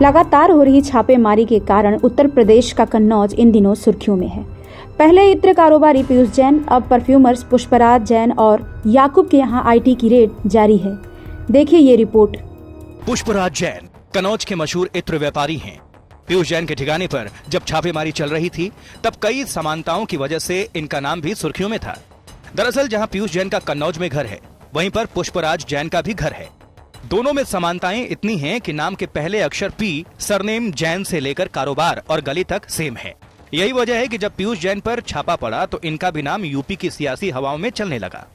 लगातार हो रही छापेमारी के कारण उत्तर प्रदेश का कन्नौज इन दिनों सुर्खियों में है। पहले इत्र कारोबारी पीयूष जैन, अब परफ्यूमर्स पुष्पराज जैन और याकूब के यहाँ आईटी की रेड जारी है। देखिए ये रिपोर्ट। पुष्पराज जैन कन्नौज के मशहूर इत्र व्यापारी हैं। पीयूष जैन के ठिकाने पर जब छापेमारी चल रही थी तब कई समानताओं की वजह से इनका नाम भी सुर्खियों में था। दरअसल जहां पीयूष जैन का कन्नौज में घर है, वहीं पर पुष्पराज जैन का भी घर है। दोनों में समानताएं इतनी हैं कि नाम के पहले अक्षर पी सरनेम जैन से लेकर कारोबार और गली तक सेम है। यही वजह है कि जब पीयूष जैन पर छापा पड़ा तो इनका भी नाम यूपी की सियासी हवाओं में चलने लगा।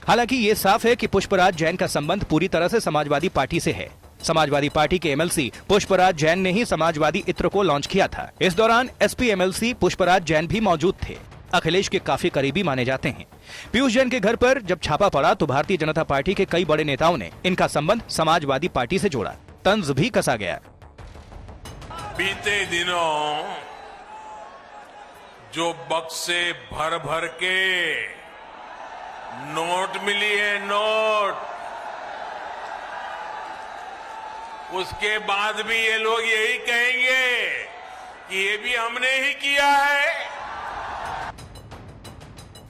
हालांकि ये साफ है कि पुष्पराज जैन का संबंध पूरी तरह से समाजवादी पार्टी से है। समाजवादी पार्टी के एमएलसी पुष्पराज जैन ने ही समाजवादी इत्र को लॉन्च किया था। इस दौरान एसपी एमएलसी पुष्पराज जैन भी मौजूद थे। अखिलेश के काफी करीबी माने जाते हैं। पीयूष जैन के घर पर जब छापा पड़ा तो भारतीय जनता पार्टी के कई बड़े नेताओं ने इनका संबंध समाजवादी पार्टी से जोड़ा। तंज भी कसा गया। बीते दिनों जो बक्से भर भर के नोट मिली है, नोट, उसके बाद भी ये लोग यही कहेंगे कि ये भी हमने ही किया है।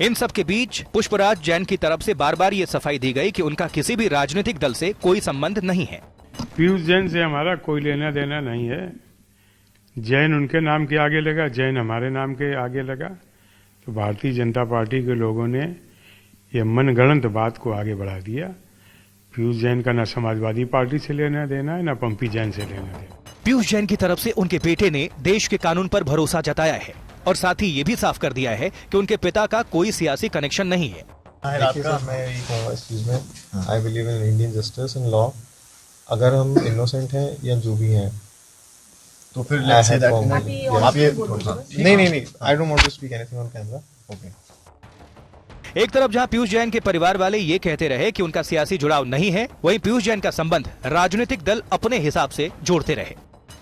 इन सब के बीच पुष्पराज जैन की तरफ से बार बार ये सफाई दी गई कि उनका किसी भी राजनीतिक दल से कोई संबंध नहीं है। पीयूष जैन से हमारा कोई लेना देना नहीं है। जैन उनके नाम के आगे लगा, जैन हमारे नाम के आगे लगा, तो भारतीय जनता पार्टी के लोगों ने ये मनगढ़ंत बात को आगे बढ़ा दिया। पीयूष जैन का न समाजवादी पार्टी से लेना देना है, न पंपी जैन से लेना देना। पीयूष जैन की तरफ से उनके बेटे ने देश के कानून पर भरोसा जताया है और साथ ही ये भी साफ कर दिया है कि उनके पिता का कोई सियासी कनेक्शन नहीं है। देखिए सर, मैं यही कहूँगा इस चीज में, I believe in Indian justice and law. अगर हम इनोसेंट हैं या जो भी हैं तो फिर नहीं, I don't want to speak anything on camera. Okay. एक तरफ जहां पीयूष जैन के परिवार वाले ये कहते रहे कि उनका सियासी जुड़ाव नहीं है, वहीं पीयूष जैन का संबंध राजनीतिक दल अपने हिसाब से जोड़ते रहे।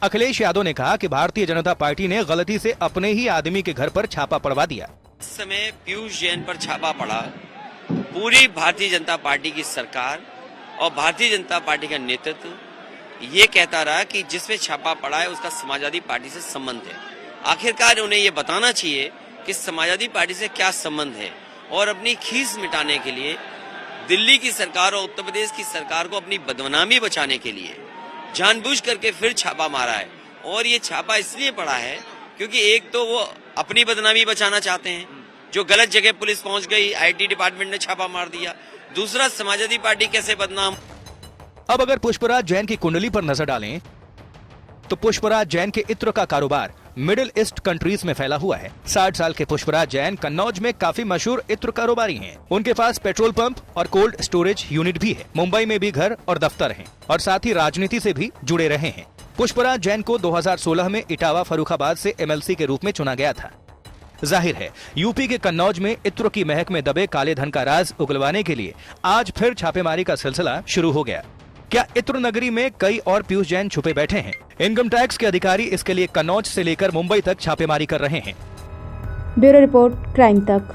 अखिलेश यादव ने कहा कि भारतीय जनता पार्टी ने गलती से अपने ही आदमी के घर पर छापा पड़वा दिया। इस समय पीयूष जैन पर छापा पड़ा, पूरी भारतीय जनता पार्टी की सरकार और भारतीय जनता पार्टी का नेतृत्व ये कहता रहा कि जिसमें छापा पड़ा है उसका समाजवादी पार्टी से संबंध है। आखिरकार उन्हें ये बताना चाहिए कि समाजवादी पार्टी से क्या संबंध है और अपनी खीस मिटाने के लिए दिल्ली की सरकार और उत्तर प्रदेश की सरकार को अपनी बदनामी बचाने के लिए जानबूझ करके फिर छापा मारा है। और ये छापा इसलिए पड़ा है क्योंकि एक तो वो अपनी बदनामी बचाना चाहते हैं, जो गलत जगह पुलिस पहुंच गई, आईटी डिपार्टमेंट ने छापा मार दिया। दूसरा, समाजवादी पार्टी कैसे बदनाम। अब अगर पुष्पराज जैन की कुंडली पर नजर डालें तो पुष्पराज जैन के इत्र का कारोबार मिडिल ईस्ट कंट्रीज में फैला हुआ है। 60 साल के पुष्पराज जैन कन्नौज में काफी मशहूर इत्र कारोबारी हैं। उनके पास पेट्रोल पंप और कोल्ड स्टोरेज यूनिट भी है। मुंबई में भी घर और दफ्तर हैं और साथ ही राजनीति से भी जुड़े रहे हैं। पुष्पराज जैन को 2016 में इटावा फर्रुखाबाद से एमएलसी के रूप में चुना गया था। जाहिर है यूपी के कन्नौज में इत्र की महक में दबे काले धन का राज उगलवाने के लिए आज फिर छापेमारी का सिलसिला शुरू हो गया। क्या इत्र नगरी में कई और पीयूष जैन छुपे बैठे हैं? इनकम टैक्स के अधिकारी इसके लिए कन्नौज से लेकर मुंबई तक छापेमारी कर रहे हैं। ब्यूरो रिपोर्ट, क्राइम तक।